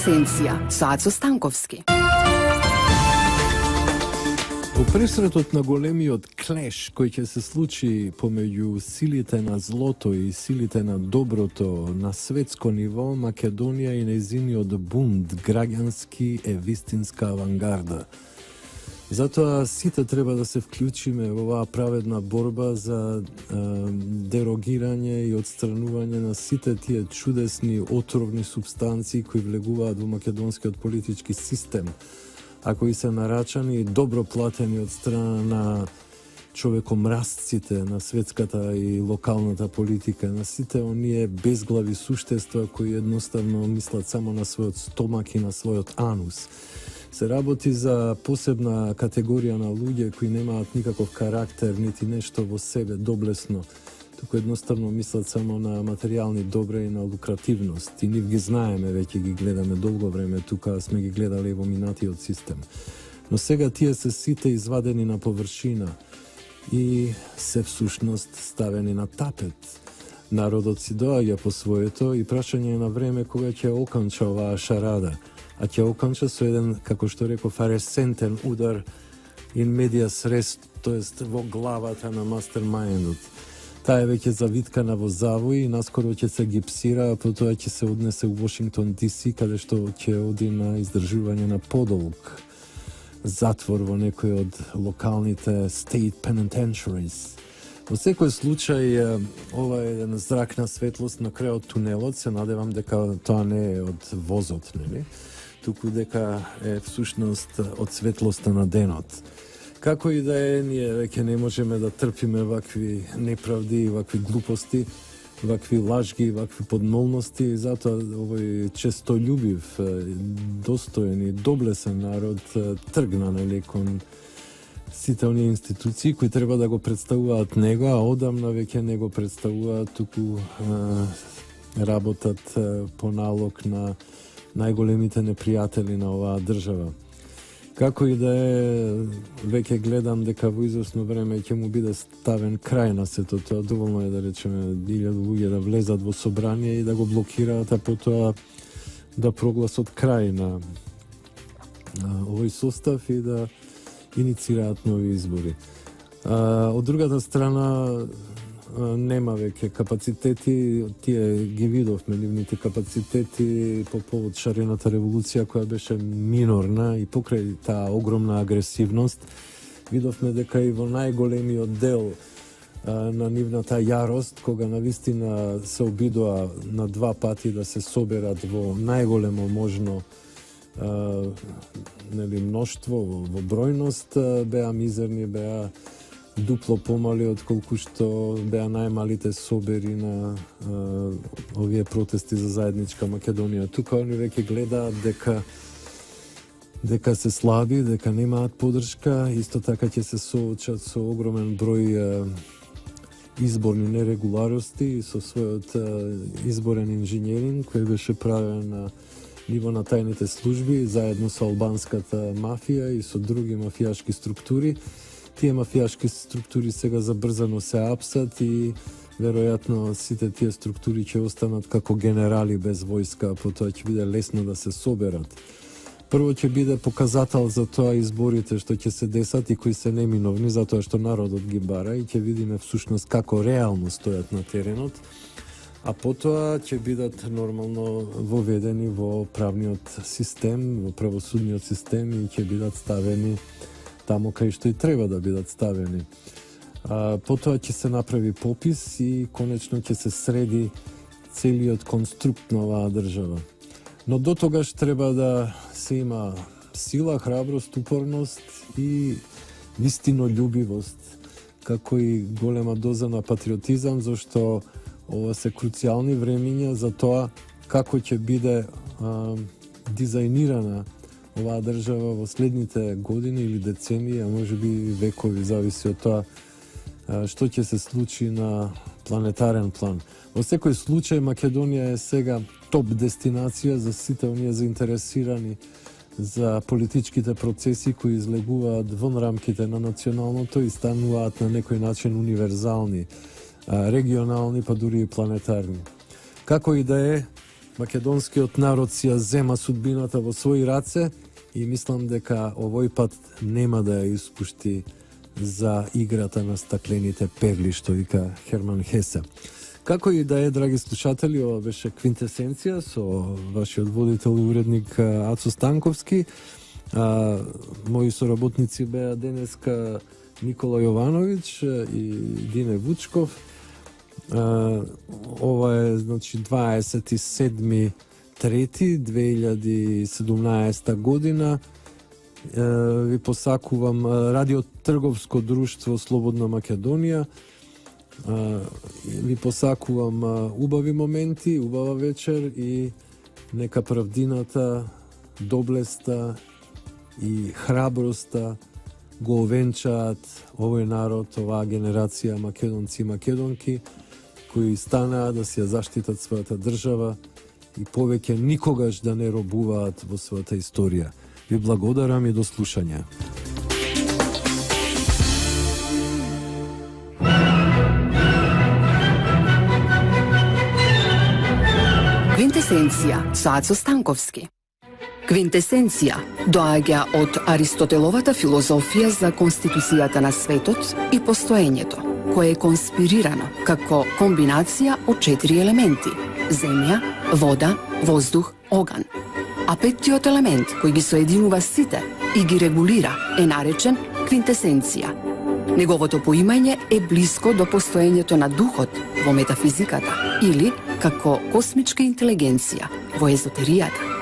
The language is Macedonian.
Есенција со Ацо Станковски. Во пресретот на големиот клеш кој ќе се случи помеѓу силите на злото и силите на доброто на светско ниво, Македонија и нејзиниот бунт граѓански е вистинска авангарда. Затоа сите треба да се вклучиме во оваа праведна борба за дерогирање и отстранување на сите тие чудесни отровни субстанции кои влегуваат во македонскиот политички систем, а кои се нарачани и добро платени од страна на човекомразците на светската и локалната политика, на сите оние безглави суштества кои едноставно мислат само на својот стомак и на својот анус. Се работи за посебна категорија на луѓе кои немаат никаков карактер, нити нешто во себе доблесно, туку едноставно мислат само на материјални добра и на лукративност. И нив ги знаеме, веќе ги гледаме долго време тука, сме ги гледали во минатиот систем. Но сега тие се сите извадени на површина и се всушност ставени на тапет. Народот си доаѓа по своето и прашање на време кога ќе оконча оваа шарада, а ќе оконча со еден, како што реков, аресентен удар in medias res, тоест во главата на мастермајндот. Таа е веќе завиткана во завои и наскоро ќе се гипсира, а потоа ќе се однесе у Вашингтон ДС, каде што ќе оди на издржување на подолг затвор во некој од локалните state penitentiaries. Во секој случај, ова е еден зрак на светлост на крајот тунелот. Се надевам дека тоа не е од возот, нели? Туку дека е всушност од светлоста на денот. Како и да е, ние веќе не можеме да трпиме вакви неправди, вакви глупости, вакви лажги, вакви подмолности, и затоа овој честољубив, достоен и доблесен народ тргна нели кон сите оние институции кои треба да го представуваат него, а одамна веќе не го представуваат, туку работат по налог на најголемите непријатели на оваа држава. Како и да е, веќе гледам дека во известно време ќе му биде ставен крај на сето тоа. Доволно е да речеме 1000 луѓе да влезат во собрание и да го блокираат, а потоа да прогласат крај на овој состав и да иницираат нови избори. Од другата страна, нема веќе капацитети, тие ги видовме нивните капацитети по повод шарената револуција која беше минорна и покрај таа огромна агресивност. Видовме дека и во најголемиот дел на нивната јарост, кога навистина се обидоа на два пати да се соберат во најголемо можно нели мноштво, во бројност, беа мизерни, беа дупло помали од колку што беа најмалите собери на овие протести за заедничка Македонија. Тука они веќе гледаат дека се слаби, дека немаат поддршка, исто така ќе се соочат со огромен број изборни нерегуларности и со својот изборен инженеринг кој беше правен на ниво на тајните служби заедно со албанската мафија и со други мафијашки структури. Тие мафијашки структури сега забрзано се апсат и веројатно сите тие структури ќе останат како генерали без војска, потоа ќе биде лесно да се соберат. Прво ќе биде показател за тоа изборите што ќе се десат и кои се неминовни, затоа што народот ги бара, и ќе видиме всушност како реално стојат на теренот, а потоа ќе бидат нормално воведени во правниот систем, во правосудниот систем и ќе бидат ставени тамо кај што и треба да бидат ставени. Потоа ќе се направи попис и конечно ќе се среди целиот конструкт на оваа држава. Но до тогаш треба да се има сила, храброст, упорност и вистинољубивост, како и голема доза на патриотизам, зашто ова се круцијални времиња за тоа како ќе биде дизајнирана оваа држава во следните години или децении, а може би векови, зависи од тоа што ќе се случи на планетарен план. Во секој случај Македонија е сега топ дестинација за сите оние заинтересирани за политичките процеси кои излегуваат вон рамките на националното и стануваат на некој начин универзални, регионални, па дури и планетарни. Како и да е, македонскиот народ си ја зема судбината во своји раце и мислам дека овој пат нема да ја испушти за играта на стаклените перли, што вика Херман Хесе. Како и да е, драги слушатели, ова беше Квинтесенција со вашиот водител и уредник Ацо Станковски. Мои соработници беа денеска Никола Јовановиќ и Дине Вучков. Ова е, значи, 27.3.2017 година. Ви посакувам Радио Трговско друштво Слободна Македонија. Ви посакувам убави моменти, убава вечер и нека правдината, доблеста и храброста го овенчаат овој народ, оваа генерација македонци и македонки кои станаа да си ја заштитат својата држава и повеќе никогаш да не робуваат во својата историја. Ви благодарам и до слушање. Квинтесенција со Ацо Станковски. Квинтесенција доаѓа од Аристотеловата филозофија за конституцијата на светот и постоењето, кое е конспирирано како комбинација од 4 елементи: земја, вода, воздух, оган. А петтиот елемент, кој ги соединува сите и ги регулира, е наречен квинтесенција. Неговото поимање е блиско до постоењето на духот во метафизиката или како космичка интелигенција во езотеријата.